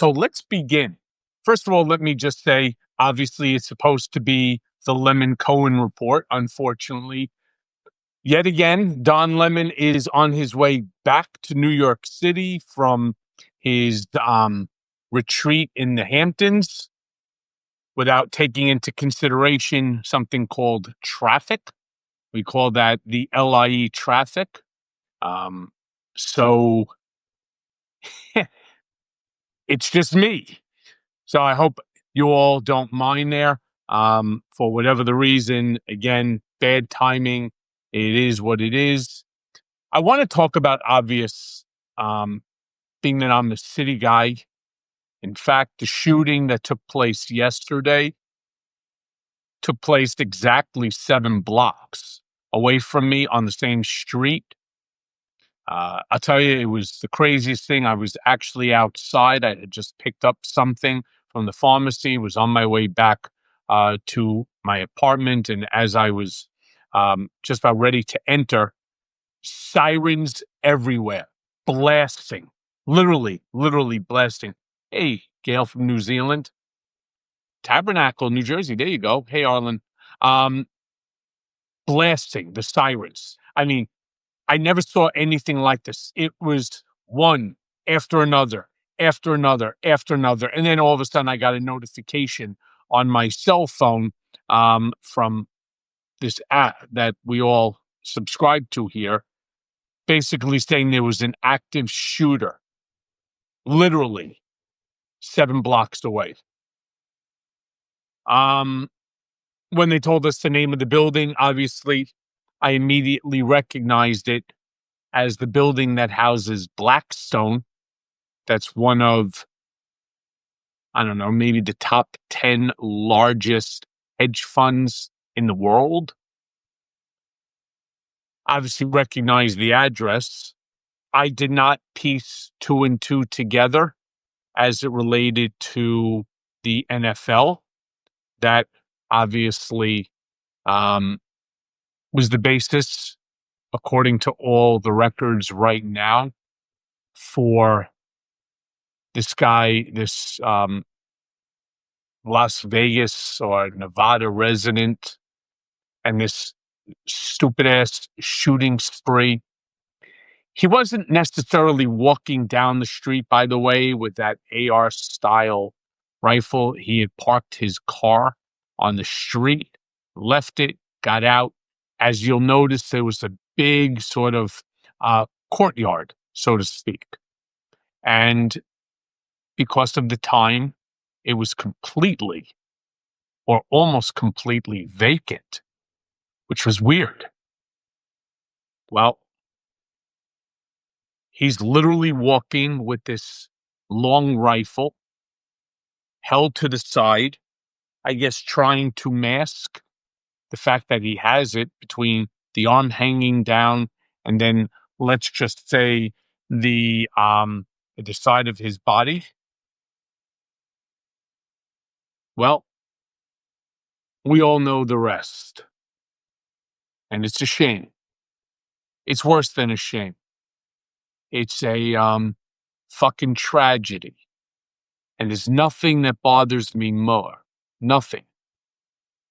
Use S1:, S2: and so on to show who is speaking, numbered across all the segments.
S1: So let's begin. First of all, let me just say, obviously, it's supposed to be the Lemon Cohen report. Unfortunately, yet again, Don Lemon is on his way back to New York City from his retreat in the Hamptons without taking into consideration something called traffic. We call that the LIE traffic. So it's just me. So I hope you all don't mind there. For whatever the reason, again, bad timing. It is what it is. I want to talk about obvious, being that I'm a city guy. In fact, the shooting that took place yesterday took place exactly 7 blocks away from me on the same street. I'll tell you, it was the craziest thing. I was actually outside. I had just picked up something from the pharmacy, was on my way back to my apartment. And as I was just about ready to enter, sirens everywhere, blasting, literally blasting. Hey, Gail from New Zealand, Tabernacle, New Jersey. There you go. Hey, Arlen. Um, Blasting the sirens. I mean, I never saw anything like this. It was one after another, after another, after another. And then all of a sudden, I got a notification on my cell phone from this app that we all subscribe to here, basically saying there was an active shooter, literally 7 blocks away. When they told us the name of the building, obviously, I immediately recognized it as the building that houses Blackstone. That's one of, I don't know, maybe the top 10 largest hedge funds in the world. Obviously, recognize the address. I did not piece 2 and 2 together as it related to the NFL. That obviously was the basis, according to all the records right now, for this guy, this Las Vegas or Nevada resident, and this stupid ass shooting spree. He wasn't necessarily walking down the street, by the way, with that AR style rifle. He had parked his car on the street, left it, got out. As you'll notice, there was a big sort of courtyard, so to speak. And because of the time, it was completely or almost completely vacant, which was weird. Well, he's literally walking with this long rifle held to the side, I guess trying to mask the fact that he has it between the arm hanging down and then, let's just say, the side of his body. Well, we all know the rest. And it's a shame. It's worse than a shame. It's a fucking tragedy. And there's nothing that bothers me more, nothing,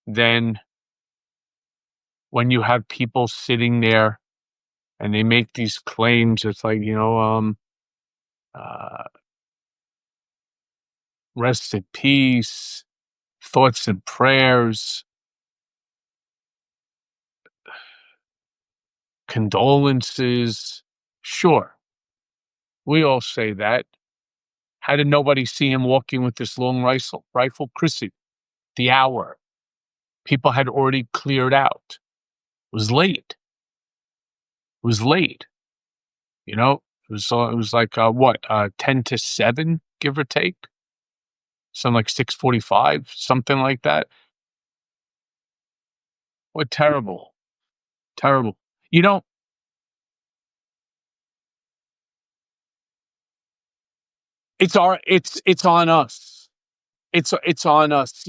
S1: than when you have people sitting there and they make these claims. It's like, rest in peace, thoughts and prayers, condolences. Sure, we all say that. How did nobody see him walking with this long rifle? Chrissy, the hour. People had already cleared out. It was late. It was late. It was like 10 to 7, give or take. Something like 6:45, something like that. What terrible, terrible. It's on us. It's on us.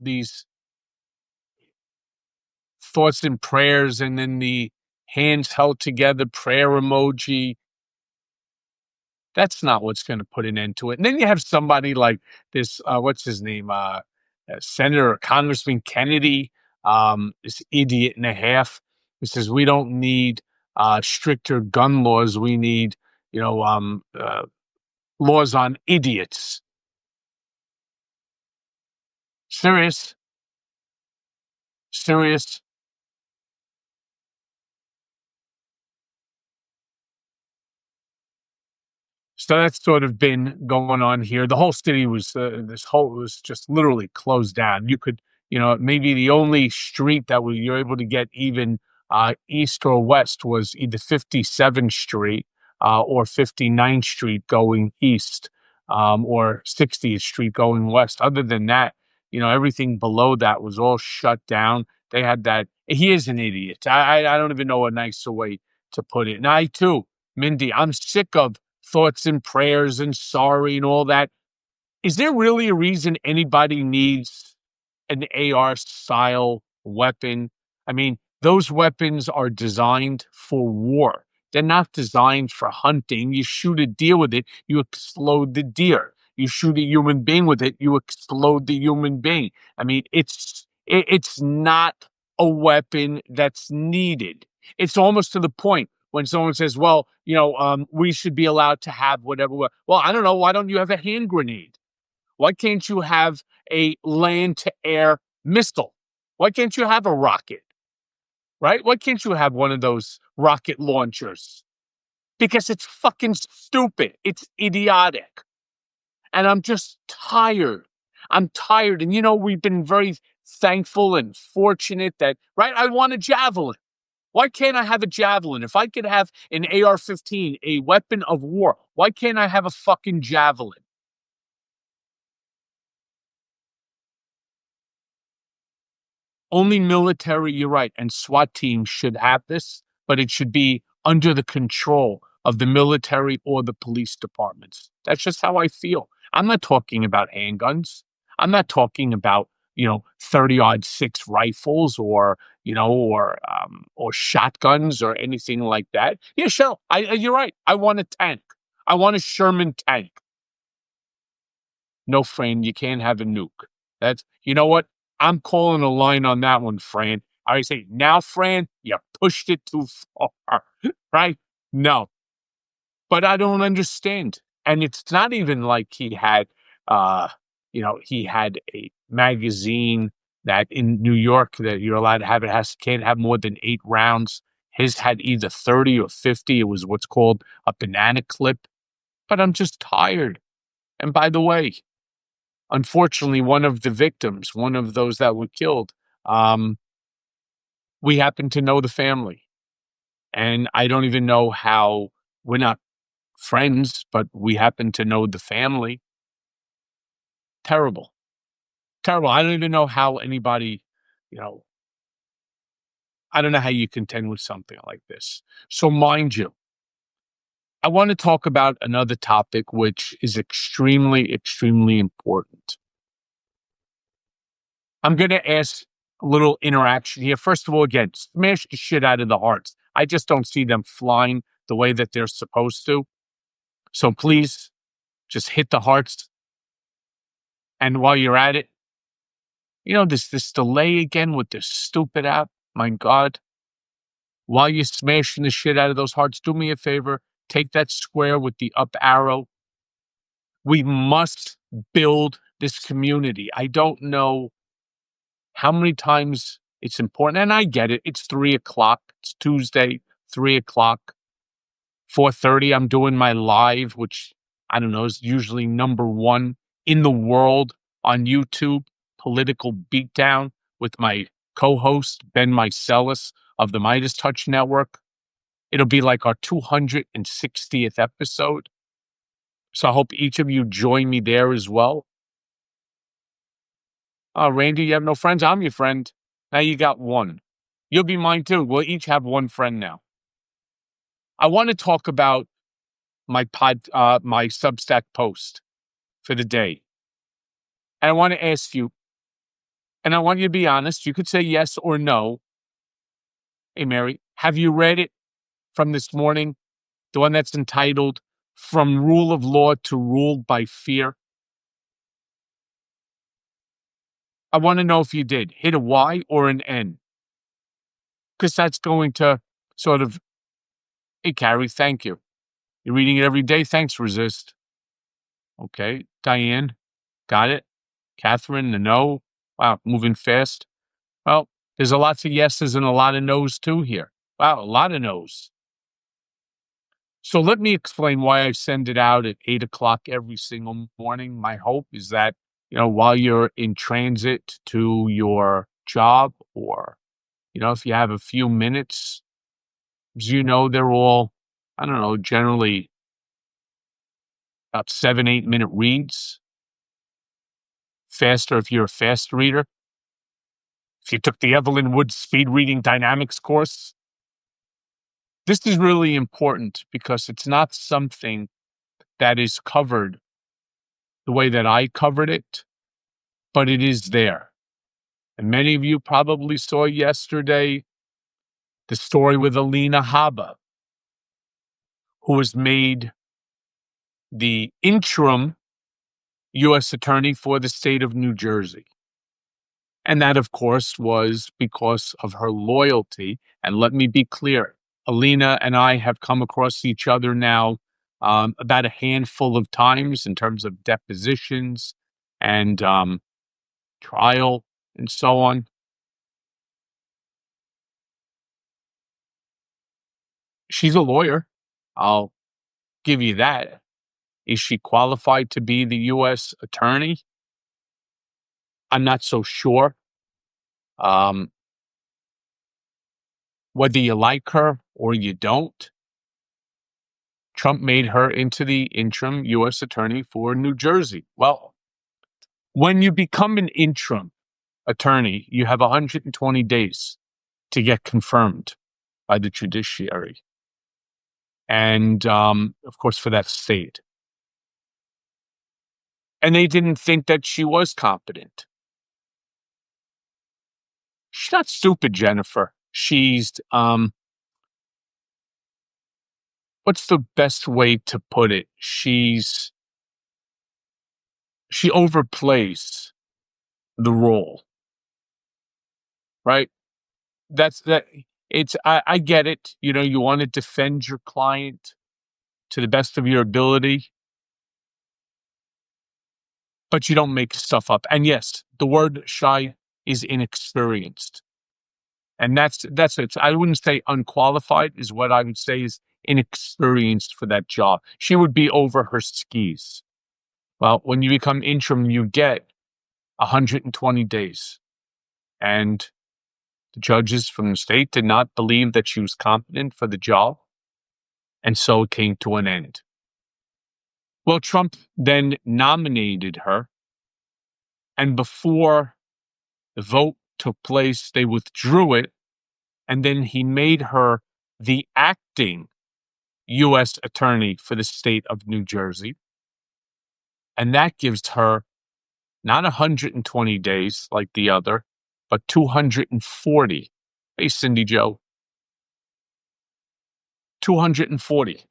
S1: These thoughts and prayers, and then the hands held together prayer emoji. That's not what's going to put an end to it. And then you have somebody like this, what's his name? Senator or Congressman Kennedy, this idiot and a half, who says we don't need stricter gun laws. We need, laws on idiots. Serious, serious. So that's sort of been going on here. The whole city was was just literally closed down. You could, maybe the only street that you're able to get even east or west was either 57th Street or 59th Street going east, or 60th Street going west. Other than that, everything below that was all shut down. They had that. He is an idiot. I don't even know a nicer way to put it. And I too, Mindy, I'm sick of thoughts and prayers and sorry and all that. Is there really a reason anybody needs an AR style weapon? I mean, those weapons are designed for war. They're not designed for hunting. You shoot a deer with it, you explode the deer. You shoot a human being with it, you explode the human being. I mean, it's not a weapon that's needed. It's almost to the point when someone says, "Well, we should be allowed to have whatever." Well, I don't know. Why don't you have a hand grenade? Why can't you have a land to air missile? Why can't you have a rocket? Right? Why can't you have one of those rocket launchers? Because it's fucking stupid. It's idiotic. And I'm just tired. I'm tired. And we've been very thankful and fortunate that, right? I want a javelin. Why can't I have a javelin? If I could have an AR-15, a weapon of war, why can't I have a fucking javelin? Only military, you're right, and SWAT teams should have this, but it should be under the control of the military or the police departments. That's just how I feel. I'm not talking about handguns. I'm not talking about, 30 six rifles or, or shotguns or anything like that. Yeah, sure. You're right. I want a tank. I want a Sherman tank. No, Fran, you can't have a nuke. You know what? I'm calling a line on that one, Fran. I always say, now, Fran, you pushed it too far, right? No, but I don't understand. And it's not even like he had, he had a magazine that in New York that you're allowed to have. Can't have more than 8 rounds. His had either 30 or 50. It was what's called a banana clip. But I'm just tired. And by the way, unfortunately, one of the victims, one of those that were killed, we happen to know the family. And I don't even know how we're not friends, but we happen to know the family. Terrible. Terrible. I don't even know how anybody, you know, I don't know how you contend with something like this. So, mind you, I want to talk about another topic which is extremely, extremely important. I'm going to ask a little interaction here. First of all, again, smash the shit out of the hearts. I just don't see them flying the way that they're supposed to. So please just hit the hearts. And while you're at it, this delay again with this stupid app. My God. While you're smashing the shit out of those hearts, do me a favor. Take that square with the up arrow. We must build this community. I don't know how many times it's important. And I get it. It's 3:00. It's Tuesday, 3:00. 4:30, I'm doing my live, which I don't know, is usually number one in the world on YouTube, Political Beatdown, with my co-host, Ben Meiselas of the Midas Touch Network. It'll be like our 260th episode. So I hope each of you join me there as well. Randy, you have no friends? I'm your friend. Now you got one. You'll be mine too. We'll each have one friend now. I want to talk about my my Substack post for the day. And I want to ask you, and I want you to be honest. You could say yes or no. Hey, Mary, have you read it from this morning? The one that's entitled from rule of law to ruled by fear? I want to know if you did. Hit a Y or an N, because that's going to sort of, hey, Carrie, thank you. You're reading it every day. Thanks, Resist. Okay. Diane, got it. Catherine, the no. Wow, moving fast. Well, there's a lots of yeses and a lot of no's too here. Wow, a lot of no's. So let me explain why I send it out at 8 o'clock every single morning. My hope is that, while you're in transit to your job, or, if you have a few minutes, they're all, I don't know, generally about 7, 8 minute reads. Faster if you're a fast reader. If you took the Evelyn Wood speed reading dynamics course. This is really important because it's not something that is covered the way that I covered it, but it is there. And many of you probably saw yesterday the story with Alina Habba, who was made the interim U.S. attorney for the state of New Jersey. And that, of course, was because of her loyalty. And let me be clear, Alina and I have come across each other now about a handful of times in terms of depositions and trial and so on. She's a lawyer. I'll give you that. Is she qualified to be the U.S. attorney? I'm not so sure. Whether you like her or you don't, Trump made her into the interim U.S. attorney for New Jersey. Well, when you become an interim attorney, you have 120 days to get confirmed by the judiciary. And, of course, for that state. And they didn't think that she was competent. She's not stupid, Jennifer. She's, what's the best way to put it? She overplays the role, right? I get it. You want to defend your client to the best of your ability, but you don't make stuff up. And yes, the word shy is inexperienced. And that's it. I wouldn't say unqualified is what I would say is inexperienced for that job. She would be over her skis. Well, when you become interim, you get 120 days. And the judges from the state did not believe that she was competent for the job. And so it came to an end. Well, Trump then nominated her. And before the vote took place, they withdrew it. And then he made her the acting U.S. attorney for the state of New Jersey. And that gives her not 120 days like the other, but 240. Hey, Cindy Joe. 240.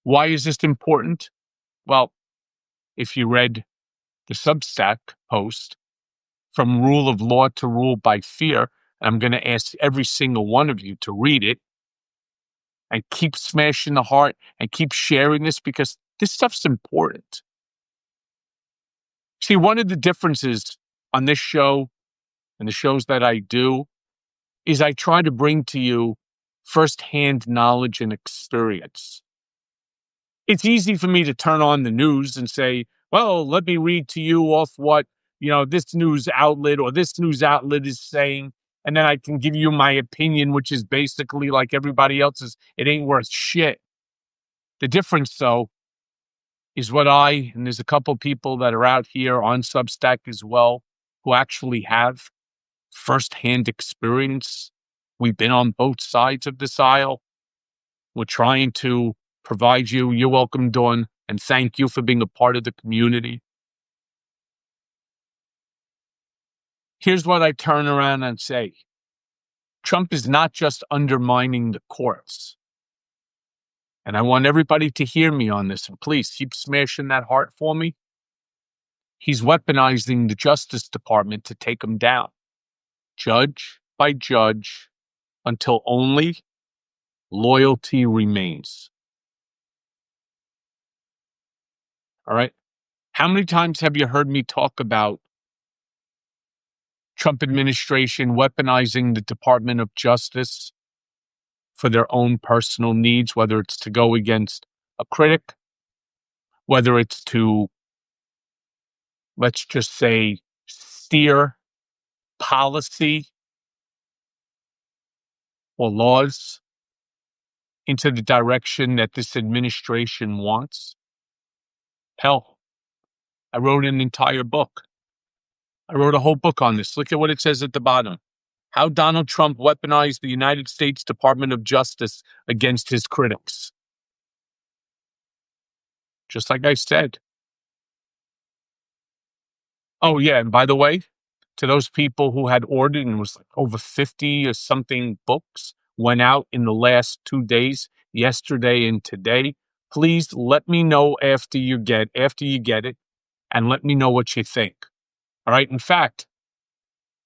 S1: Why is this important? Well, if you read the Substack post, From Rule of Law to Rule by Fear, and I'm going to ask every single one of you to read it and keep smashing the heart and keep sharing this because this stuff's important. See, one of the differences on this show and the shows that I do is I try to bring to you firsthand knowledge and experience. It's easy for me to turn on the news and say, well, let me read to you off what, this news outlet or this news outlet is saying. And then I can give you my opinion, which is basically like everybody else's. It ain't worth shit. The difference, though, is and there's a couple people that are out here on Substack as well, who actually have firsthand experience. We've been on both sides of this aisle. We're trying to provide you. You're welcome, Dawn, and thank you for being a part of the community. Here's what I turn around and say. Trump is not just undermining the courts. and I want everybody to hear me on this, and please keep smashing that heart for me. He's weaponizing the Justice Department to take him down, judge by judge, until only loyalty remains. All right? How many times have you heard me talk about Trump administration weaponizing the Department of Justice for their own personal needs, whether it's to go against a critic, whether it's to, let's just say, steer policy or laws into the direction that this administration wants? Hell, I wrote an entire book. I wrote a whole book on this. Look at what it says at the bottom. How Donald Trump weaponized the United States Department of Justice against his critics. Just like I said. Oh, yeah. And by the way, to those people who had ordered, and it was like over 50 or something books went out in the last 2 days, yesterday and today, please let me know after you get it, and let me know what you think. All right. In fact,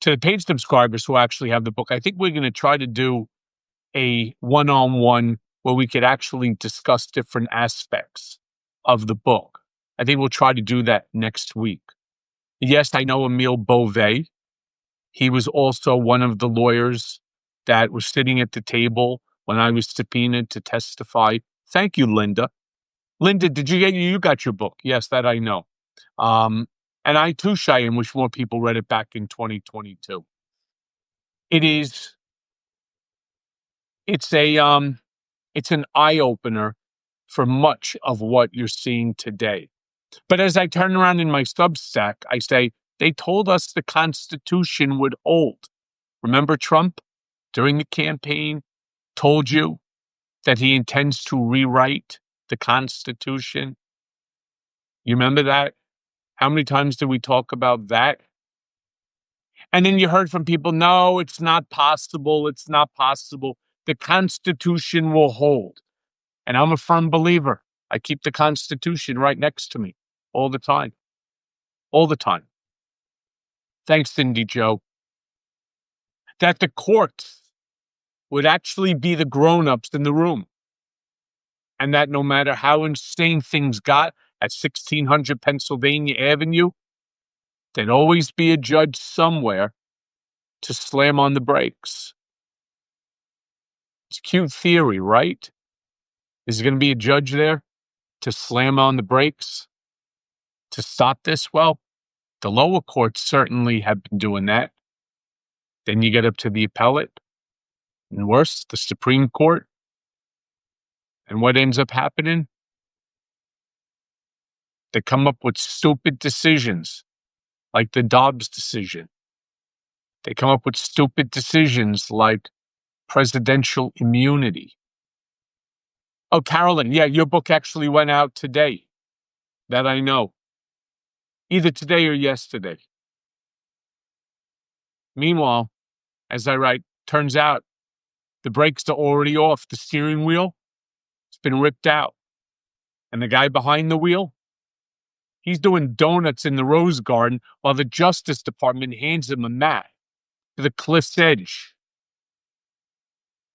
S1: to the paid subscribers who actually have the book, I think we're going to try to do a one-on-one where we could actually discuss different aspects of the book. I think we'll try to do that next week. Yes, I know Emile Beauvais. He was also one of the lawyers that was sitting at the table when I was subpoenaed to testify. Thank you, Linda. Linda, did you got your book? Yes, that I know. And I too, Cheyenne, wish more people read it back in 2022. It's an eye-opener for much of what you're seeing today. But as I turn around in my Substack, I say, they told us the Constitution would hold. Remember Trump, during the campaign, told you that he intends to rewrite the Constitution? You remember that? How many times did we talk about that? And then you heard from people, no, it's not possible. It's not possible. The Constitution will hold. And I'm a firm believer. I keep the Constitution right next to me all the time. All the time. Thanks, Cindy Joe. That the courts would actually be the grown-ups in the room. And that no matter how insane things got at 1600 Pennsylvania Avenue, there'd always be a judge somewhere to slam on the brakes. It's cute theory, right? Is there going to be a judge there to slam on the brakes to stop this? Well, the lower courts certainly have been doing that. Then you get up to the appellate, and worse, the Supreme Court. And what ends up happening? They come up with stupid decisions, like the Dobbs decision. They come up with stupid decisions like presidential immunity. Oh, Carolyn, yeah, your book actually went out today. That I know. Either today or yesterday. Meanwhile, as I write, turns out the brakes are already off. The steering wheel has been ripped out. And the guy behind the wheel, he's doing donuts in the Rose Garden while the Justice Department hands him a mat to the cliff's edge.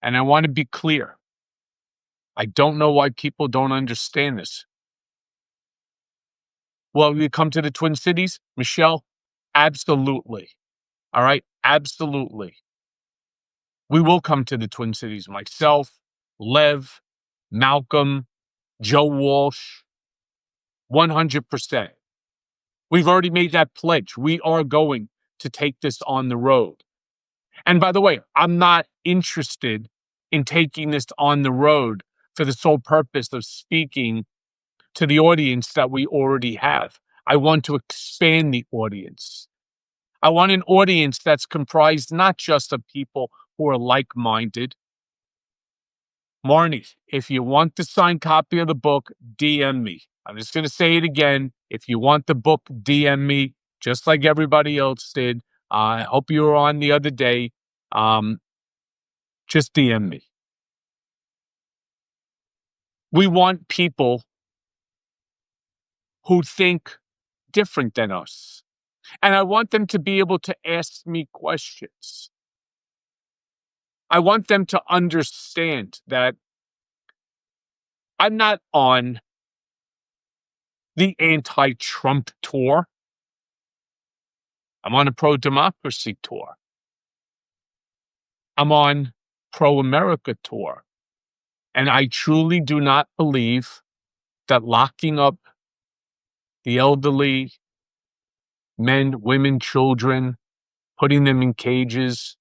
S1: And I want to be clear. I don't know why people don't understand this. Well, we come to the Twin Cities, Michelle? Absolutely. All right? Absolutely. We will come to the Twin Cities. Myself, Lev, Malcolm, Joe Walsh, 100%. We've already made that pledge. We are going to take this on the road. And by the way, I'm not interested in taking this on the road for the sole purpose of speaking to the audience that we already have. I want to expand the audience. I want an audience that's comprised not just of people who are like-minded. Marnie, if you want the signed copy of the book, DM me. I'm just going to say it again. If you want the book, DM me, just like everybody else did. I hope you were on the other day. Just DM me. We want people who think different than us. And I want them to be able to ask me questions. I want them to understand that I'm not on the anti-Trump tour. I'm on a pro-democracy tour. I'm on pro-America tour. And I truly do not believe that locking up the elderly, men, women, children, putting them in cages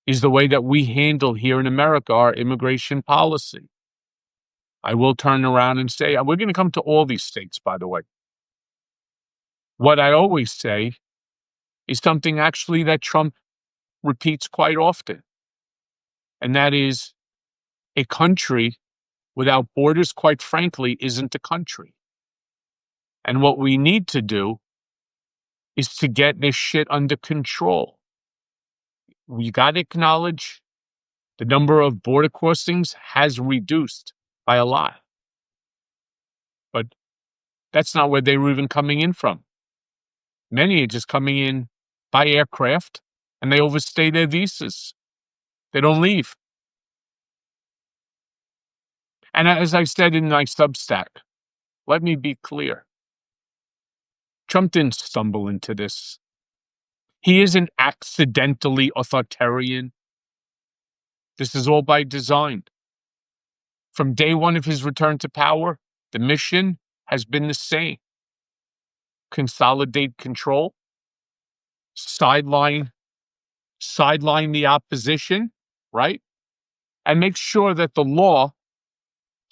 S1: is the way that we handle here in America our immigration policy. I will turn around and say, we're going to come to all these states, by the way. What I always say is something actually that Trump repeats quite often. And that is, a country without borders, quite frankly, isn't a country. And what we need to do is to get this shit under control. We got to acknowledge the number of border crossings has reduced by a lot. But that's not where they were even coming in from. Many are just coming in by aircraft, and they overstay their visas. They don't leave. And as I said in my Substack, let me be clear. Trump didn't stumble into this. He isn't accidentally authoritarian. This is all by design. From day one of his return to power, the mission has been the same. Consolidate control, sideline the opposition, right? And make sure that the law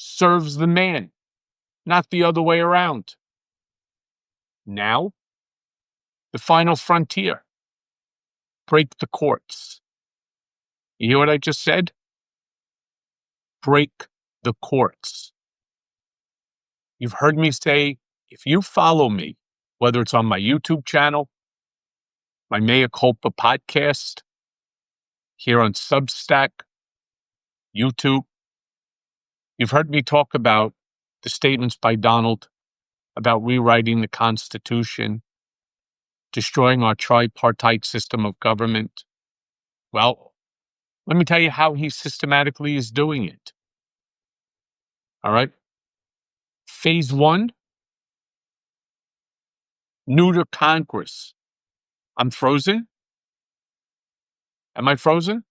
S1: serves the man, not the other way around. Now, the final frontier. Break the courts. You hear what I just said? Break the courts. You've heard me say, if you follow me, whether it's on my YouTube channel, my Mea Culpa podcast, here on Substack, YouTube, you've heard me talk about the statements by Donald about rewriting the Constitution, destroying our tripartite system of government. Well, let me tell you how he systematically is doing it. All right? Phase 1, neuter Congress. I'm frozen? Am I frozen?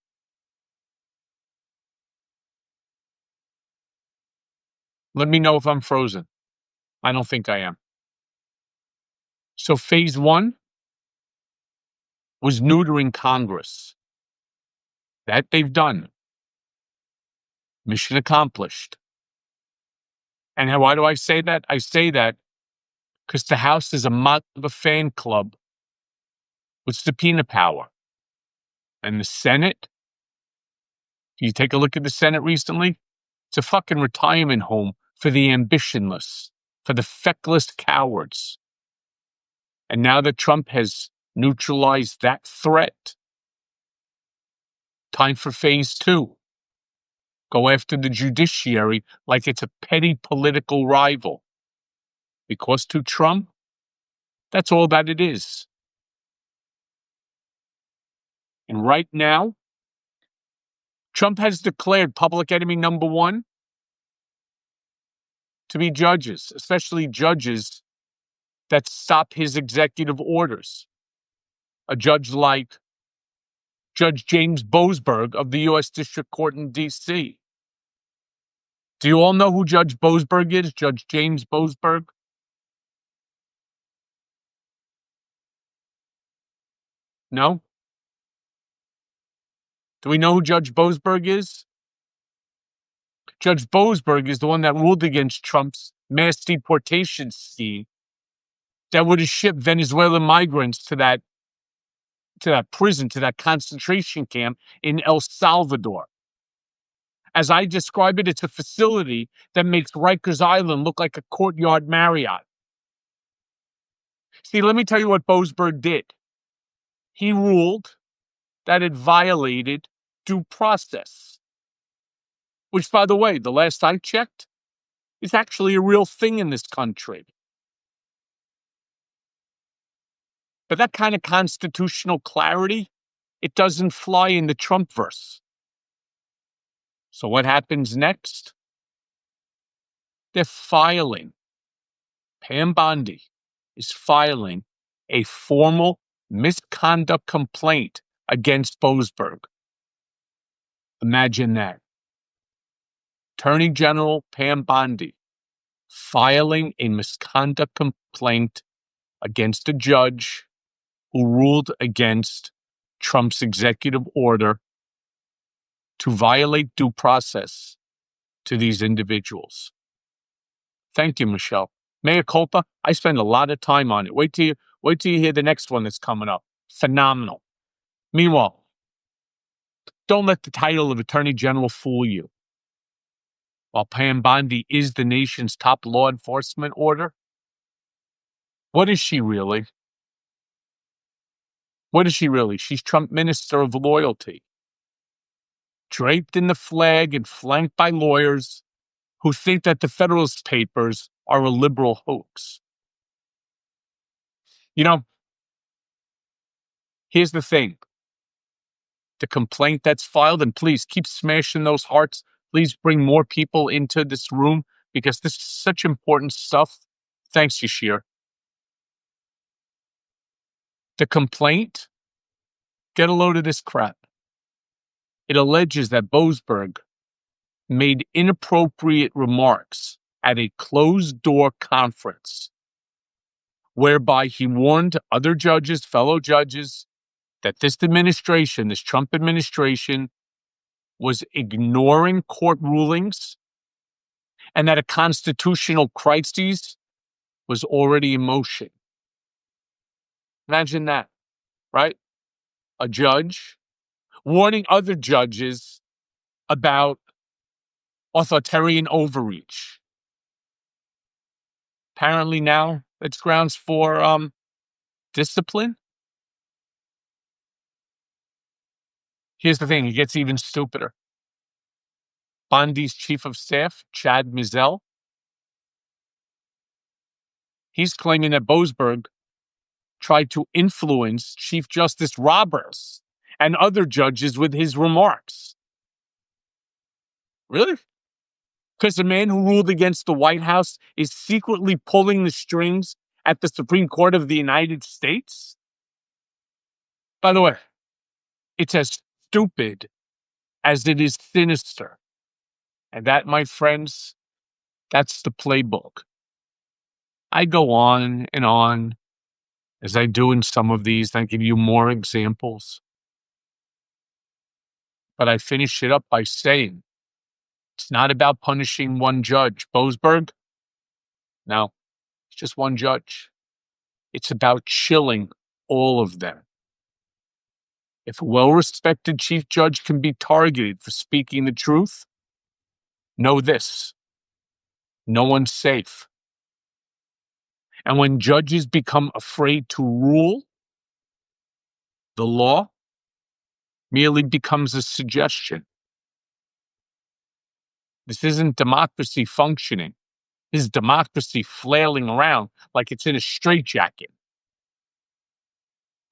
S1: Let me know if I'm frozen. I don't think I am. So phase 1 was neutering Congress. That they've done. Mission accomplished. And why do I say that? I say that because the House is a mob of a fan club with subpoena power. And the Senate, you take a look at the Senate recently, it's a fucking retirement home for the ambitionless, for the feckless cowards. And now that Trump has neutralized that threat, time for phase 2. Go after the judiciary like it's a petty political rival. Because to Trump, that's all that it is. And right now, Trump has declared public enemy number 1 to be judges, especially judges that stop his executive orders. A judge like Judge James Boasberg of the U.S. District Court in D.C. Do you all know who Judge Boasberg is? Judge James Boasberg? No? Do we know who Judge Boasberg is? Judge Boasberg is the one that ruled against Trump's mass deportation scheme that would have shipped Venezuelan migrants to that prison, to that concentration camp in El Salvador. As I describe it, it's a facility that makes Rikers Island look like a Courtyard Marriott. See, let me tell you what Boasberg did. He ruled that it violated due process. which, by the way, the last I checked, is actually a real thing in this country. But that kind of constitutional clarity, it doesn't fly in the Trumpverse. So what happens next? They're filing. Pam Bondi is filing a formal misconduct complaint against Boasberg. Imagine that. Attorney General Pam Bondi filing a misconduct complaint against a judge who ruled against Trump's executive order to violate due process to these individuals. Thank you, Michelle. Mea culpa. I spend a lot of time on it. Wait till you hear the next one that's coming up. Phenomenal. Meanwhile, don't let the title of Attorney General fool you. While Pam Bondi is the nation's top law enforcement order, what is she really? What is she really? She's Trump Minister of Loyalty, draped in the flag and flanked by lawyers who think that the Federalist Papers are a liberal hoax. You know, here's the thing. The complaint that's filed, and please keep smashing those hearts. Please bring more people into this room because this is such important stuff. Thanks, Yashir. The complaint, get a load of this crap. It alleges that Boasberg made inappropriate remarks at a closed-door conference whereby he warned other judges, fellow judges, that this administration, this Trump administration, was ignoring court rulings and that a constitutional crisis was already in motion. Imagine that, right? A judge warning other judges about authoritarian overreach. Apparently now it's grounds for discipline. Here's the thing, it gets even stupider. Bondi's chief of staff, Chad Mizell, he's claiming that Boasberg tried to influence Chief Justice Roberts and other judges with his remarks. Really? Because the man who ruled against the White House is secretly pulling the strings at the Supreme Court of the United States? By the way, it's as stupid as it is sinister. And that, my friends, that's the playbook. I go on and on, as I do in some of these, and I give you more examples. But I finish it up by saying, it's not about punishing one judge. Boasberg? No, it's just one judge. It's about chilling all of them. If a well-respected chief judge can be targeted for speaking the truth, know this: no one's safe. And when judges become afraid to rule, the law merely becomes a suggestion. This isn't democracy functioning. This is democracy flailing around like it's in a straitjacket.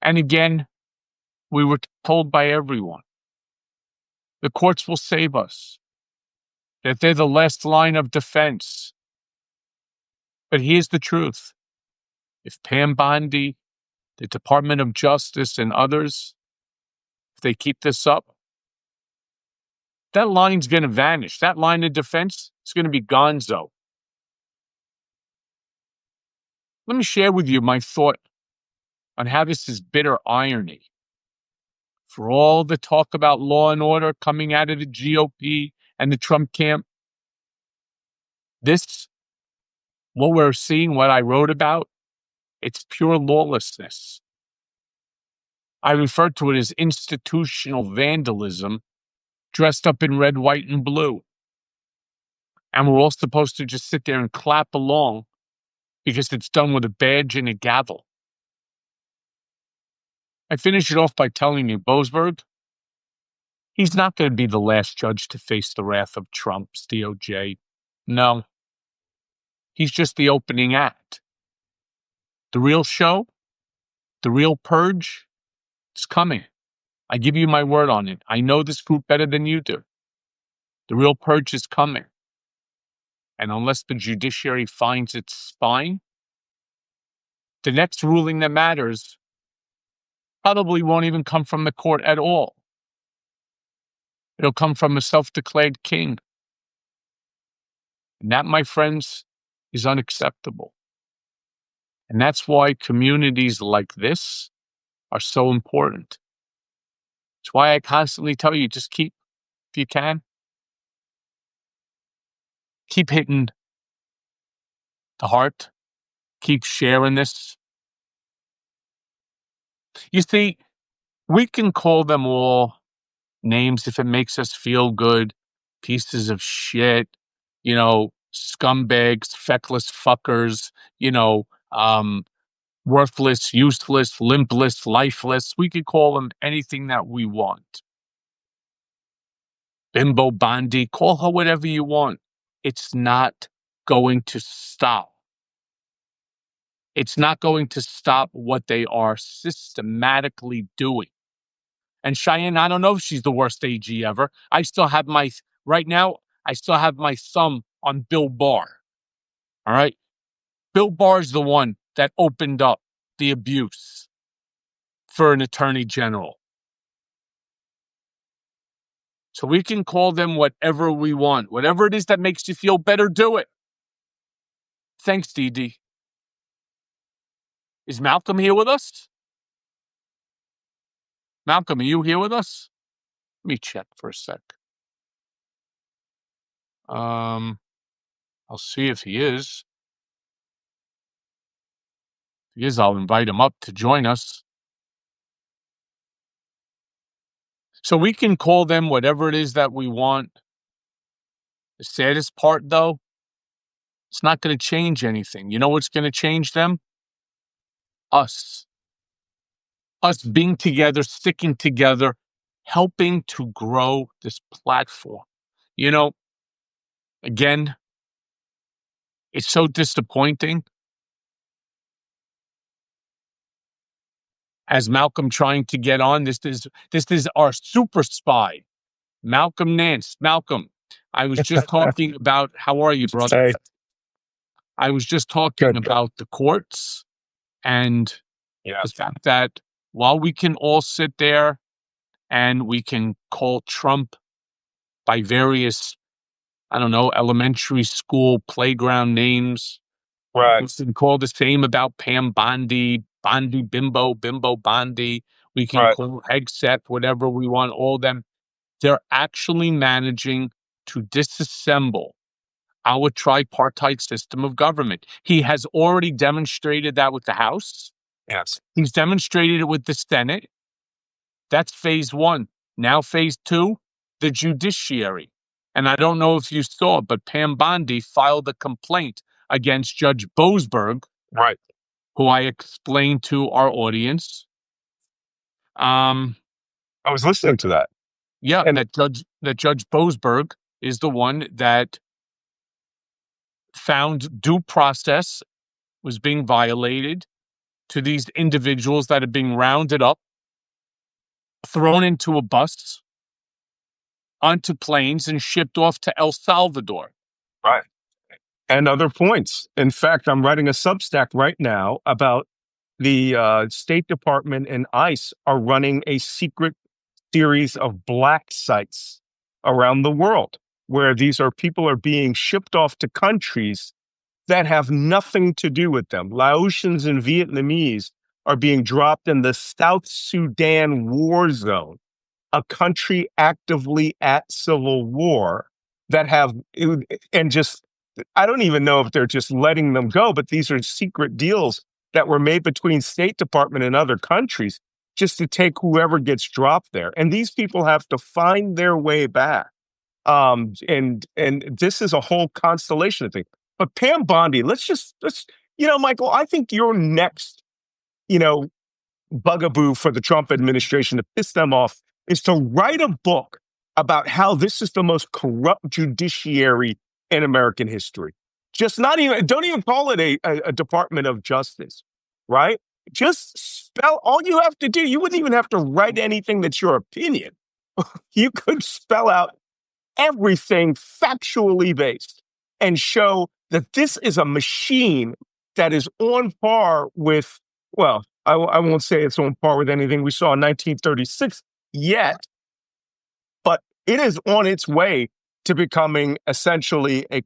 S1: And again, we were told by everyone, the courts will save us, that they're the last line of defense. But here's the truth. If Pam Bondi, the Department of Justice, and others, if they keep this up, that line's going to vanish. That line of defense is going to be gonzo. Let me share with you my thought on how this is bitter irony. For all the talk about law and order coming out of the GOP and the Trump camp, this, what we're seeing, what I wrote about, it's pure lawlessness. I refer to it as institutional vandalism dressed up in red, white, and blue. And we're all supposed to just sit there and clap along because it's done with a badge and a gavel. I finish it off by telling you, Boasberg, He's not going to be the last judge to face the wrath of Trump's DOJ. No, he's just the opening act. The real show, the real purge, it's coming. I give you my word on it. I know this group better than you do. The real purge is coming. And unless the judiciary finds its spine, the next ruling that matters probably won't even come from the court at all. It'll come from a self-declared king. And that, my friends, is unacceptable. And that's why communities like this are so important. It's why I constantly tell you, just keep, if you can, keep hitting the heart, keep sharing this. You see, we can call them all names if it makes us feel good, pieces of shit, scumbags, feckless fuckers, worthless, useless, limpless, lifeless. We could call them anything that we want. Bimbo Bondi, call her whatever you want. It's not going to stop. It's not going to stop what they are systematically doing. And Cheyenne, I don't know if she's the worst AG ever. Right now, I still have my thumb on Bill Barr. All right? Bill Barr's the one that opened up the abuse for an attorney general. So we can call them whatever we want. Whatever it is that makes you feel better, do it. Thanks, Dee Dee. Is Malcolm here with us? Malcolm, are you here with us? Let me check for a sec. I'll see if he is. If he is, I'll invite him up to join us. So we can call them whatever it is that we want. The saddest part, though, it's not going to change anything. You know what's going to change them? Us. Us being together, sticking together, helping to grow this platform. Again, it's so disappointing. As Malcolm trying to get on, this is our super spy, Malcolm Nance. Malcolm, I was just talking about, how are you, brother?
S2: Hey.
S1: I was just talking about the courts and the fact that while we can all sit there and we can call Trump by various, elementary school playground names.
S2: Right.
S1: We can call the same about Pam Bondi, Bondi Bimbo, Bimbo Bondi. We can call Hegseth, whatever we want, all them. They're actually managing to disassemble our tripartite system of government. He has already demonstrated that with the House.
S2: Yes.
S1: He's demonstrated it with the Senate. That's phase one. Now phase two, the judiciary. And I don't know if you saw, but Pam Bondi filed a complaint against Judge Boasberg,
S2: Right.
S1: who I explained to our audience.
S2: I was listening to that.
S1: Yeah, and that Judge Boasberg is the one that found due process was being violated to these individuals that are being rounded up, thrown into a bus, onto planes, and shipped off to El Salvador.
S2: Right. And other points. In fact, I'm writing a Substack right now about the State Department and ICE are running a secret series of black sites around the world where these people are being shipped off to countries that have nothing to do with them. Laotians and Vietnamese are being dropped in the South Sudan war zone, a country actively at civil war that I don't even know if they're just letting them go, but these are secret deals that were made between State Department and other countries just to take whoever gets dropped there. And these people have to find their way back. And this is a whole constellation of things. But Pam Bondi, let's Michael, I think your next, bugaboo for the Trump administration to piss them off is to write a book about how this is the most corrupt judiciary in American history. Just not even, don't even call it a Department of Justice, right? Just spell, all you have to do, you wouldn't even have to write anything that's your opinion. You could spell out everything factually based and show that this is a machine that is on par with, well, I won't say it's on par with anything we saw in 1936 yet, but it is on its way to becoming essentially a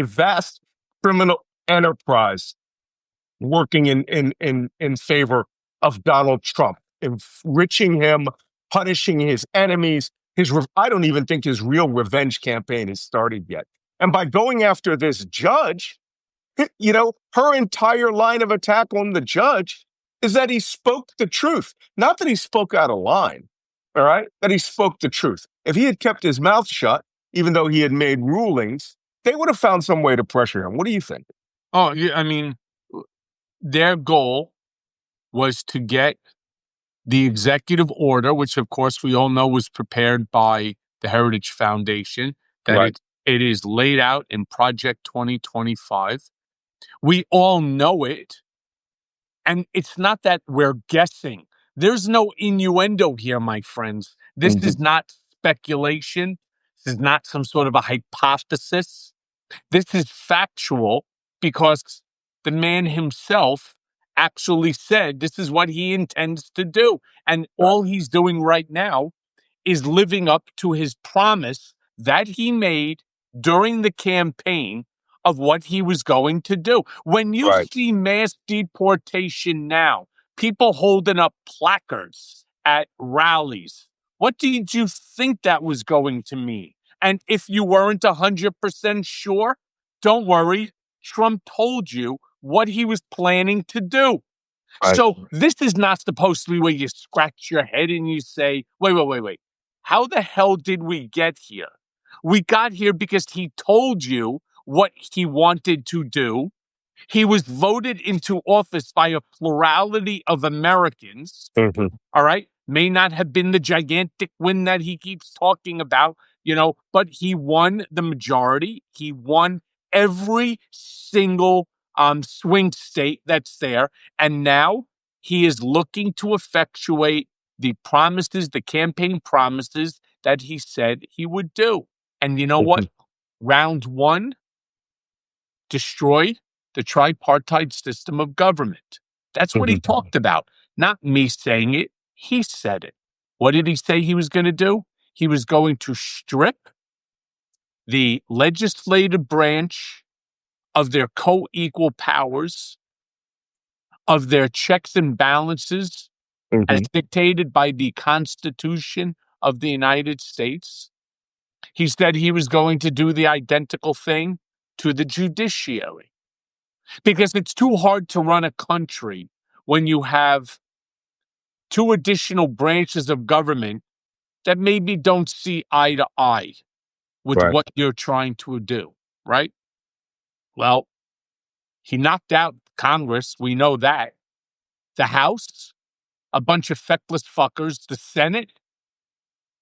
S2: vast criminal enterprise working in favor of Donald Trump, enriching him, punishing his enemies. I don't even think his real revenge campaign has started yet. And by going after this judge, her entire line of attack on the judge is that he spoke the truth. Not that he spoke out of line, all right? That he spoke the truth. If he had kept his mouth shut, even though he had made rulings, they would have found some way to pressure him. What do you think?
S1: Oh, yeah, I mean, their goal was to get the executive order, which of course we all know was prepared by the Heritage Foundation, that
S2: Right.
S1: it is laid out in Project 2025. We all know it. And it's not that we're guessing. There's no innuendo here, my friends. This is not speculation. This is not some sort of a hypothesis. This is factual because the man himself actually said this is what he intends to do. And all he's doing right now is living up to his promise that he made during the campaign of what he was going to do. When you
S2: Right.
S1: see mass deportation now, people holding up placards at rallies, what did you think that was going to mean? And if you weren't 100% sure, don't worry. Trump told you what he was planning to do.
S2: Right.
S1: So this is not supposed to be where you scratch your head and you say, wait. How the hell did we get here? We got here because he told you what he wanted to do. He was voted into office by a plurality of Americans. All right. May not have been the gigantic win that he keeps talking about, but he won the majority. He won every single swing state that's there. And now he is looking to effectuate the promises, the campaign promises that he said he would do. And you know what? Round one, destroy the tripartite system of government. That's what he talked about. Not me saying it. He said it. What did he say he was going to do? He was going to strip the legislative branch of their co-equal powers, of their checks and balances as dictated by the Constitution of the United States. He said he was going to do the identical thing to the judiciary because it's too hard to run a country when you have two additional branches of government that maybe don't see eye to eye with
S2: Right.
S1: what you're trying to do, right? Well, he knocked out Congress. We know that. The House, a bunch of feckless fuckers. The Senate,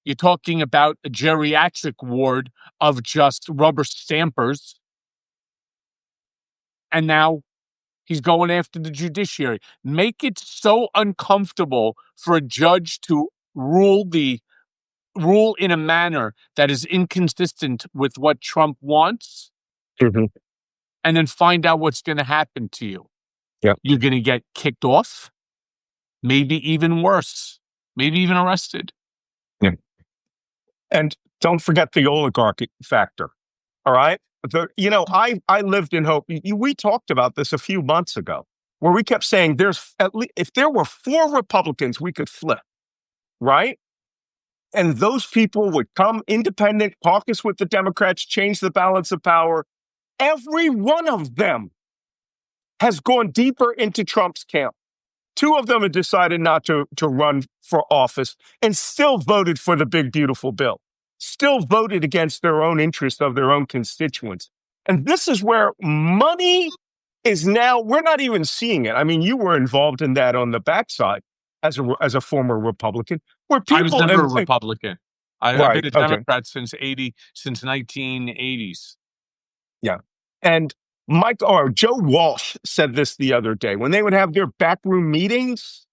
S1: you're talking about a geriatric ward of just rubber stampers. And now he's going after the judiciary. Make it so uncomfortable for a judge to rule in a manner that is inconsistent with what Trump wants, and then find out what's going to happen to you.
S2: Yep.
S1: You're going to get kicked off, maybe even worse, maybe even arrested.
S2: Yeah. And don't forget the oligarch factor. All right. I lived in hope. We talked about this a few months ago, where we kept saying there's at least, if there were 4 Republicans, we could flip, right? And those people would come independent, caucus with the Democrats, change the balance of power. Every one of them has gone deeper into Trump's camp. 2 of them have decided not to run for office and still voted for the big, beautiful bill, still voted against their own interest of their own constituents. And this is where money is now, we're not even seeing it. I mean, you were involved in that on the backside as a former Republican, where people.
S1: I was never a Republican. I've
S2: Right.
S1: been a
S2: Okay.
S1: Democrat since 1980s.
S2: Yeah. And Mike or Joe Walsh said this the other day when they would have their backroom meetings.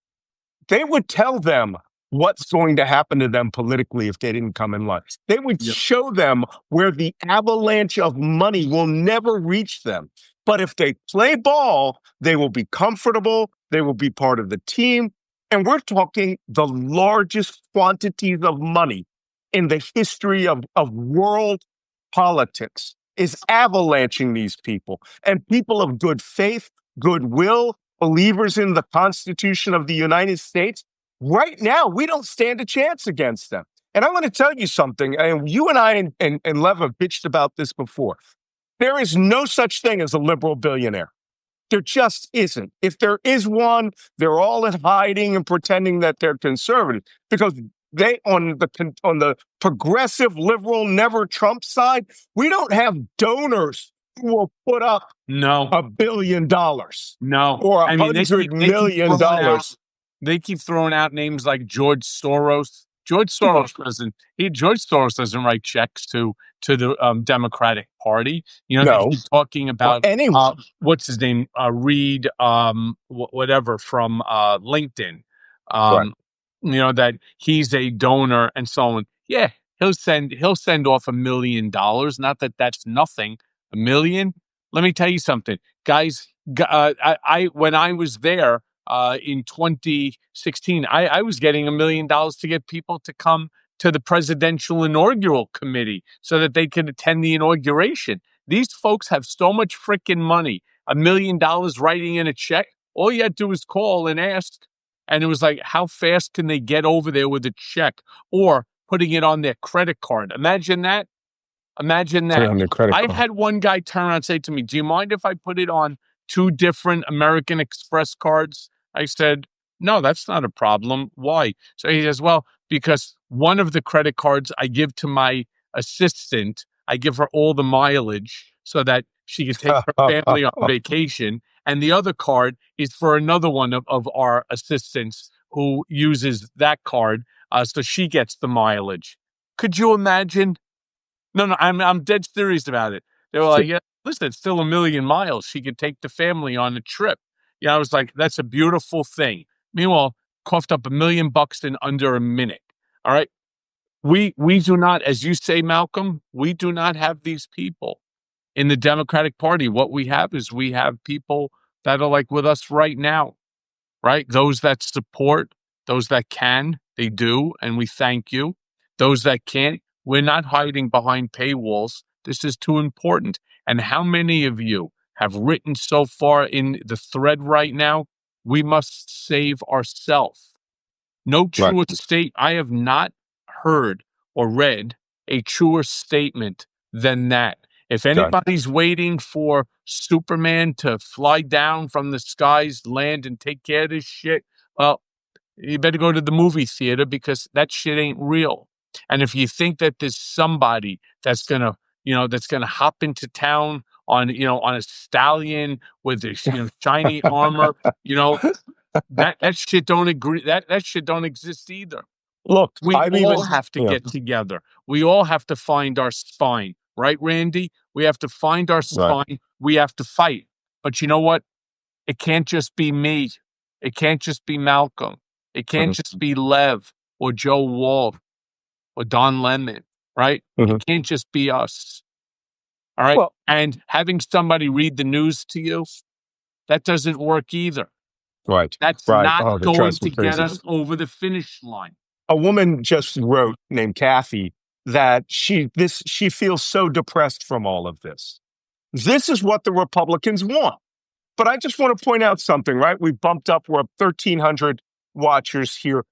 S2: They would tell them what's going to happen to them politically if they didn't come in line. They would
S1: Yep.
S2: show them where the avalanche of money will never reach them. But if they play ball, they will be comfortable. They will be part of the team. And we're talking the largest quantities of money in the history of world politics is avalanching these people. And people of good faith, goodwill, believers in the Constitution of the United States, right now, we don't stand a chance against them. And I'm going to tell you something, and you and I and Lev have bitched about this before. There is no such thing as a liberal billionaire. There just isn't. If there is one, they're all in hiding and pretending that they're conservative because they on the progressive liberal never Trump side, we don't have donors who will put up
S1: No,
S2: $1 billion
S1: no.
S2: or
S1: I mean,
S2: $100 million.
S1: they keep throwing out names like George Soros. George Soros doesn't. George Soros doesn't write checks to the Democratic Party. You know, they
S2: No,
S1: keep talking
S2: or
S1: about
S2: anyone.
S1: what's his name, Reed, whatever from LinkedIn.
S2: Right.
S1: Um, you know that he's a donor and so on. Yeah, he'll send off $1 million. Not that that's nothing. A million. Let me tell you something, guys. I when I was there in 2016, I was getting $1 million to get people to come to the presidential inaugural committee so that they could attend the inauguration. These folks have so much freaking money. $1 million writing in a check. All you had to do was call and ask. And it was like, how fast can they get over there with a check or putting it on their credit card? Imagine that. Imagine
S2: Put it
S1: that.
S2: on their credit
S1: I
S2: card.
S1: had one guy turn around and say to me, "Do you mind if I put it on two different American Express cards?" I said, "No, that's not a problem. Why?" So he says, "Well, because one of the credit cards I give to my assistant, I give her all the mileage so that she can take her family on vacation. And the other card is for another one of our assistants who uses that card. So she gets the mileage." Could you imagine? No, no, I'm dead serious about it. They were like, "Yeah, listen, it's still 1 million miles. She could take the family on a trip." Yeah, I was like, "That's a beautiful thing." Meanwhile, coughed up $1 million in under a minute. All right, we do not, as you say, Malcolm, we do not have these people in the Democratic Party. What we have is we have people that are like with us right now, right? Those that support, those that can, they do, and we thank you. Those that can't, we're not hiding behind paywalls. This is too important. And how many of you have written so far in the thread right now? We must save ourselves. No
S2: Right.
S1: truer state. I have not heard or read a truer statement than that. If
S2: Done.
S1: anybody's waiting for Superman to fly down from the skies, land, and take care of this shit, well, you better go to the movie theater because that shit ain't real. And if you think that there's somebody that's gonna hop into town on a stallion with this, shiny armor, you know, that shit don't agree. That shit don't exist either.
S2: Look,
S1: We
S2: I've
S1: all
S2: even,
S1: have to
S2: yeah,
S1: get together. We all have to find our spine, right, Randy? We have to find our
S2: right.
S1: spine. We have to fight. But you know what? It can't just be me. It can't just be Malcolm. It can't
S2: Mhm,
S1: just be Lev or Joe Wall or Don Lemon, right? It
S2: mhm.
S1: can't just be us. All right.
S2: Well,
S1: And having somebody read the news to you, that doesn't work either.
S2: right,
S1: That's
S2: right.
S1: not
S2: Oh, that
S1: going
S2: drives
S1: to
S2: me
S1: get
S2: crazy.
S1: us over the finish line.
S2: A woman just wrote named Kathy that she feels so depressed from all of this. This is what the Republicans want. But I just want to point out something, right? We bumped up, we're up 1,300 watchers here.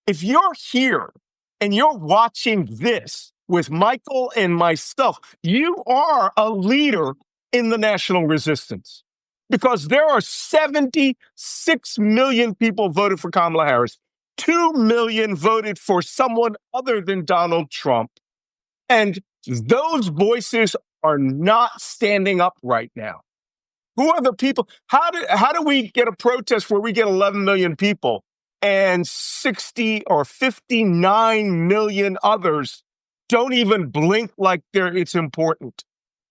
S2: If you're here and you're watching this with Michael and myself, you are a leader in the national resistance because there are 76 million people voted for Kamala Harris. 2 million voted for someone other than Donald Trump. And those voices are not standing up right now. Who are the people? How do we get a protest where we get 11 million people and 60 or 59 million others don't even blink like it's important,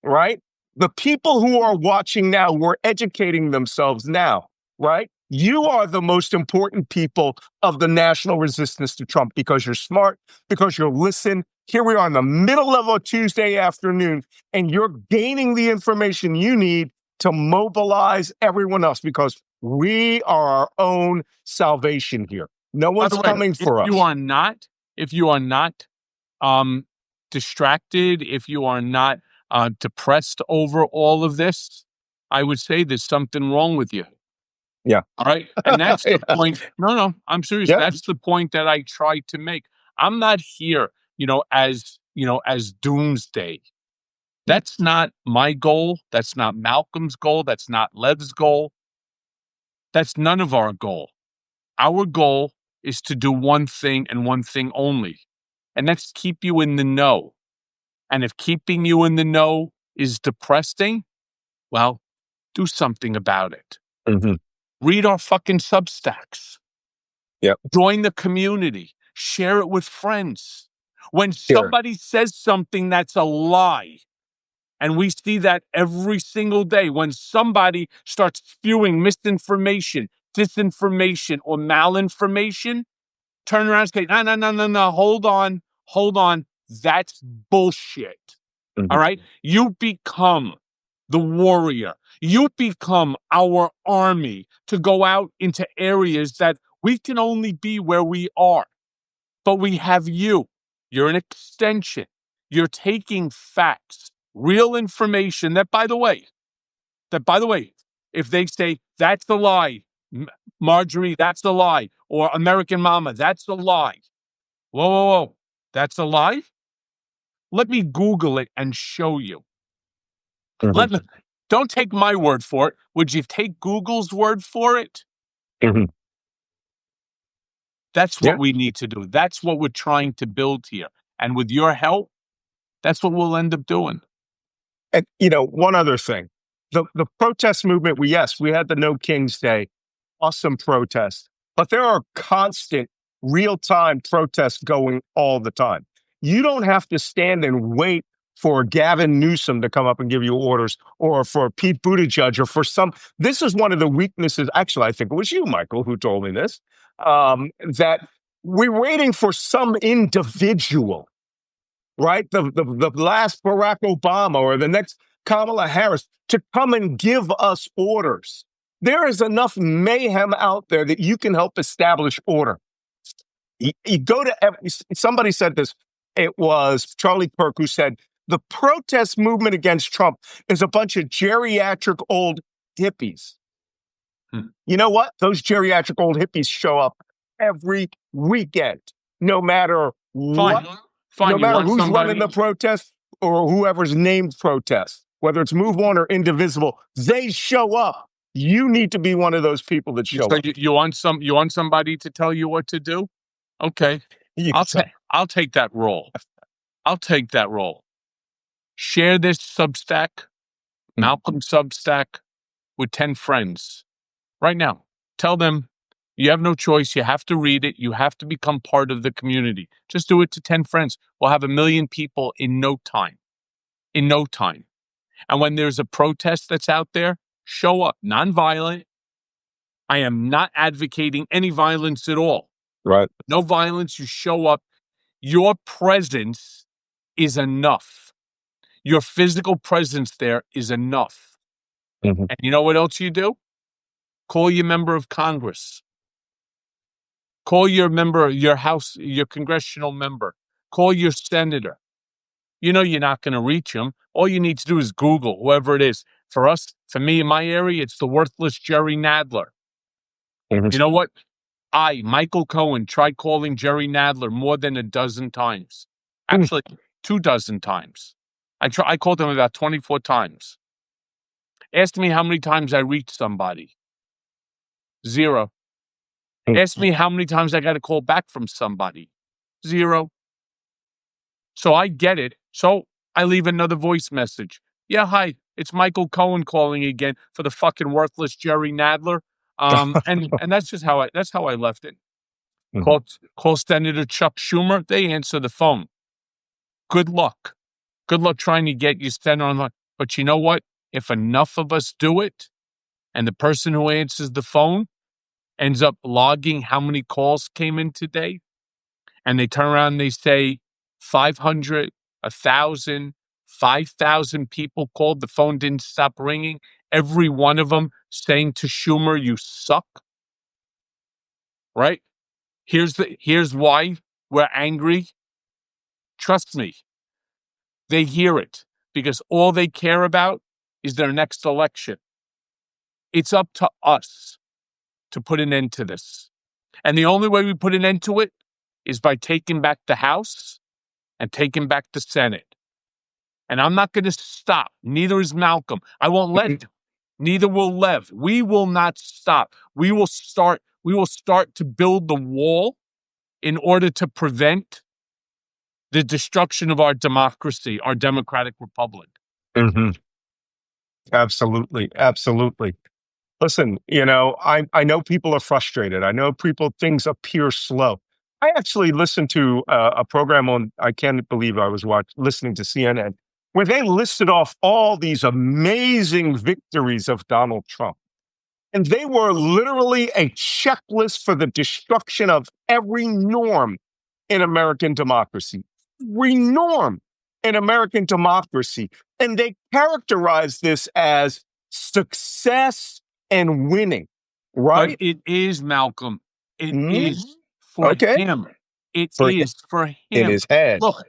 S2: right? The people who are watching now, who are educating themselves now, right? You are the most important people of the national resistance to Trump because you're smart, because you'll listen. Here we are in the middle of a Tuesday afternoon, and you're gaining the information you need to mobilize everyone else because we are our own salvation here. No
S1: By
S2: one's
S1: the way,
S2: coming for us.
S1: if you are not distracted, if you are not depressed over all of this, I would say there's something wrong with you.
S2: Yeah.
S1: All right. And that's the
S2: Yeah.
S1: point. No, I'm serious.
S2: Yeah.
S1: That's the point that I try to make. I'm not here, as doomsday. That's not my goal. That's not Malcolm's goal. That's not Lev's goal. That's none of our goal. Our goal is to do one thing and one thing only, and that's keep you in the know. And if keeping you in the know is depressing, well, do something about it.
S2: Mm-hmm.
S1: Read our fucking Substacks.
S2: Yep.
S1: Join the community. Share it with friends. When
S2: Sure.
S1: somebody says something that's a lie, and we see that every single day, when somebody starts spewing misinformation, disinformation, or malinformation, turn around and say, no, hold on. That's bullshit.
S2: Mm-hmm.
S1: All right? You become the warrior. You become our army to go out into areas that we can only be where we are. But we have you. You're an extension. You're taking facts, real information that, by the way, if they say that's a lie, Marjorie, that's a lie, or American Mama, that's a lie. Whoa. That's a lie? Let me Google it and show you.
S2: Mm-hmm.
S1: Don't take my word for it. Would you take Google's word for it?
S2: Mm-hmm.
S1: That's what we need to do. That's what we're trying to build here. And with your help, that's what we'll end up doing.
S2: And, one other thing, the protest movement, we had the No Kings Day, awesome protest, but there are constant real-time protests going all the time. You don't have to stand and wait for Gavin Newsom to come up and give you orders, or for Pete Buttigieg, or for this is one of the weaknesses. Actually, I think it was you, Michael, who told me this, that we're waiting for some individual, right? The last Barack Obama or the next Kamala Harris to come and give us orders. There is enough mayhem out there that you can help establish order. You go to somebody said this. It was Charlie Kirk who said the protest movement against Trump is a bunch of geriatric old hippies. You know what? Those geriatric old hippies show up every weekend, no matter what.
S1: Fine.
S2: No matter who's running the protest or whoever's named protest, whether it's Move On or Indivisible, they show up. You need to be one of those people that show up.
S1: You want somebody to tell you what to do? Okay. I'll take that role. I'll take that role. Share this Substack, Malcolm Substack, with 10 friends right now. Tell them you have no choice. You have to read it. You have to become part of the community. Just do it to 10 friends. We'll have 1 million people in no time. In no time. And when there's a protest that's out there, show up. Nonviolent. I am not advocating any violence at all.
S2: Right.
S1: No violence. You show up. Your presence is enough. Your physical presence there is enough.
S2: Mm-hmm.
S1: And you know what else you do? Call your member of Congress. Call your member, your House, your congressional member. Call your senator. You know you're not going to reach them. All you need to do is Google whoever it is. For me in my area, it's the worthless Jerry Nadler.
S2: Mm-hmm.
S1: You know what? Michael Cohen, tried calling Jerry Nadler more than a dozen times. Actually, 24 times. I called him about 24 times. Ask me how many times I reached somebody. 0. Ask me how many times I got a call back from somebody. 0. So I get it. So I leave another voice message. Yeah, hi, it's Michael Cohen calling again for the fucking worthless Jerry Nadler. And that's just how I left it.
S2: Mhm.
S1: Call Senator Chuck Schumer. They answer the phone. Good luck. Good luck trying to get you sent online. But you know what? If enough of us do it, and the person who answers the phone ends up logging how many calls came in today, and they turn around and they say 500, 1,000, 5,000 people called, the phone didn't stop ringing, every one of them saying to Schumer, "You suck," right? Here's why we're angry. Trust me, they hear it because all they care about is their next election. It's up to us to put an end to this. And the only way we put an end to it is by taking back the House and taking back the Senate. And I'm not going to stop. Neither is Malcolm. I won't let. Neither will Lev. We will not stop. We will start. We will start to build the wall in order to prevent the destruction of our democracy, our democratic republic.
S2: Mhm. Absolutely. Absolutely. Listen, I know people are frustrated. I know things appear slow. I actually listened to a program on, I can't believe I was listening to CNN, where they listed off all these amazing victories of Donald Trump. And they were literally a checklist for the destruction of every norm in American democracy. Every norm in American democracy. And they characterized this as success and winning,
S1: But
S2: right?
S1: it is, Malcolm. It
S2: Mhm.
S1: is for
S2: Okay.
S1: him. It
S2: For
S1: is for
S2: in
S1: him.
S2: his head.
S1: Look,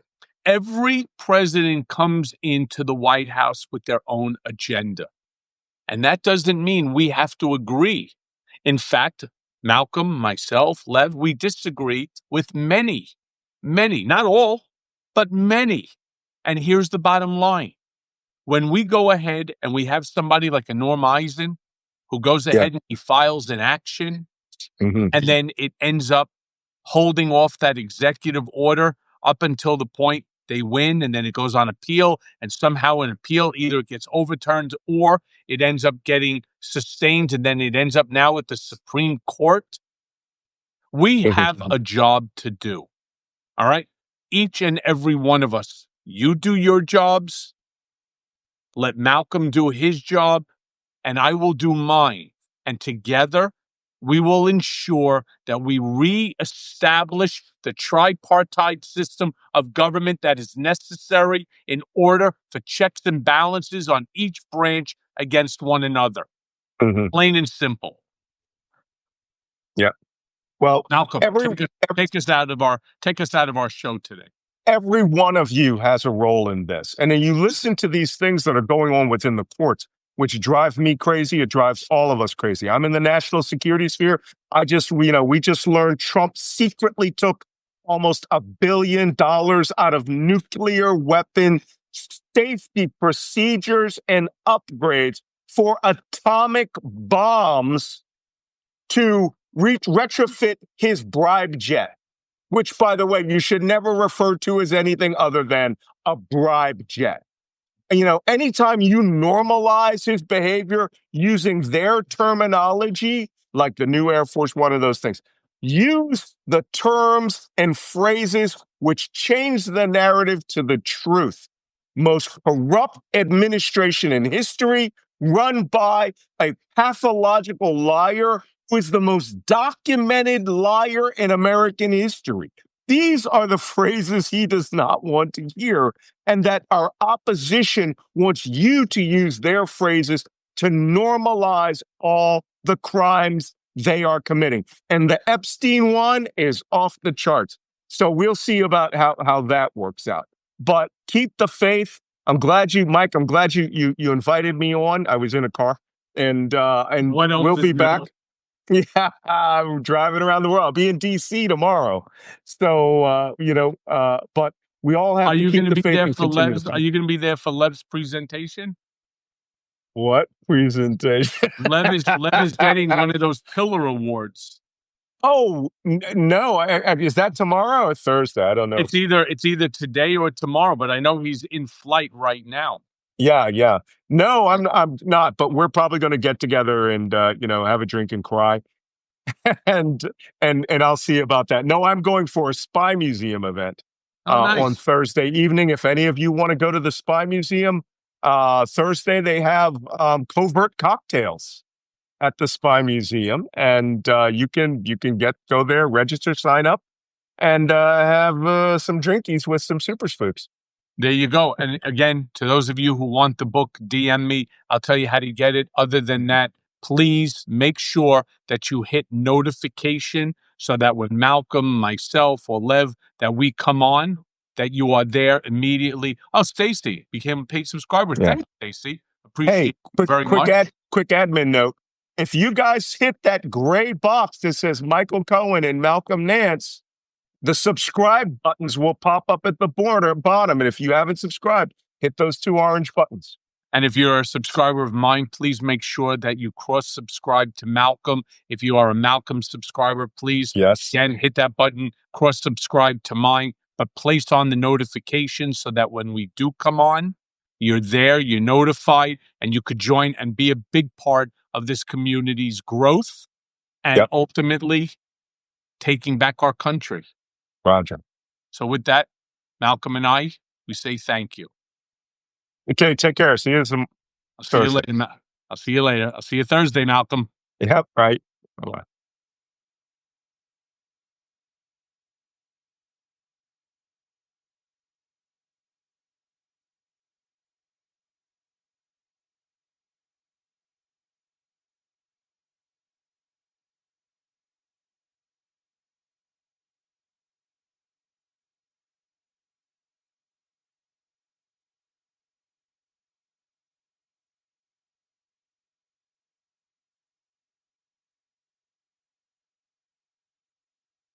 S1: every president comes into the White House with their own agenda. And that doesn't mean we have to agree. In fact, Malcolm, myself, Lev, we disagree with many, not all, but many. And here's the bottom line. When we go ahead and we have somebody like a Norm Eisen who goes
S2: Yeah.
S1: ahead and he files an action,
S2: Hmm.
S1: and then it ends up holding off that executive order up until the point they win, and then it goes on appeal, and somehow an appeal either it gets overturned or it ends up getting sustained, and then it ends up now at the Supreme Court. We have a job to do. All right? Each and every one of us, you do your jobs, let Malcolm do his job, and I will do mine. And together, we will ensure that we reestablish the tripartite system of government that is necessary in order for checks and balances on each branch against one another.
S2: Hmm.
S1: Plain and simple.
S2: Yeah. Well,
S1: Malcolm,
S2: every
S1: take us out of our show today.
S2: every one of you has a role in this. And then you listen to these things that are going on within the courts, which drive me crazy. It drives all of us crazy. I'm in the national security sphere. We just learned Trump secretly took almost $1 billion out of nuclear weapon safety procedures and upgrades for atomic bombs to retrofit his bribe jet, which, by the way, you should never refer to as anything other than a bribe jet. Anytime you normalize his behavior using their terminology, like the new Air Force, one of those things, use the terms and phrases which change the narrative to the truth. Most corrupt administration in history, run by a pathological liar who is the most documented liar in American history. These are the phrases he does not want to hear, and that our opposition wants you to use their phrases to normalize all the crimes they are committing. And the Epstein one is off the charts. So we'll see about how that works out. But keep the faith. Mike, I'm glad you invited me on. I was in a car, and
S1: What else
S2: we'll
S1: is
S2: be back.
S1: new?
S2: Yeah, I'm driving around the world. I'll be in DC tomorrow. So, but we all have
S1: Are
S2: to
S1: you going
S2: keep
S1: to
S2: the
S1: be
S2: faith
S1: there
S2: and
S1: for
S2: continue to
S1: Lev's? Are
S2: fight.
S1: you going to be there for Lev's presentation?
S2: What presentation?
S1: Lev is getting one of those pillar awards.
S2: Oh, no. Is that tomorrow or Thursday? I don't know.
S1: It's either today or tomorrow, but I know he's in flight right now.
S2: Yeah, yeah. No, I'm not, but we're probably going to get together and, have a drink and cry. and and I'll see about that. No, I'm going for a spy museum event
S1: Oh,
S2: on
S1: nice.
S2: Thursday evening. If any of you want to go to the spy museum, Thursday they have covert cocktails at the spy museum, and you can go there, register, sign up, and have some drinkies with some super spooks.
S1: There you go. And again, to those of you who want the book, DM me. I'll tell you how to get it. Other than that, please make sure that you hit notification so that when Malcolm, myself, or Lev, that we come on, that you are there immediately. Oh, Stacy became a paid subscriber.
S2: Yeah.
S1: Thanks, Stacy.
S2: Hey,
S1: Appreciate you very much.
S2: quick admin note. If you guys hit that gray box that says Michael Cohen and Malcolm Nance, the subscribe buttons will pop up at the bottom. And if you haven't subscribed, hit those two orange buttons.
S1: And if you're a subscriber of mine, please make sure that you cross-subscribe to Malcolm. If you are a Malcolm subscriber, please,
S2: Yes.
S1: again, hit that button, cross-subscribe to mine, but place on the notifications so that when we do come on, you're there, you're notified, and you could join and be a big part of this community's growth and
S2: Yep.
S1: ultimately taking back our country.
S2: Roger.
S1: So with that, Malcolm and I, we say thank you.
S2: Okay, take care. See you
S1: I'll see you
S2: Thursday.
S1: later. I'll see you later. I'll see you Thursday, Malcolm.
S2: Yep, right. Bye-bye.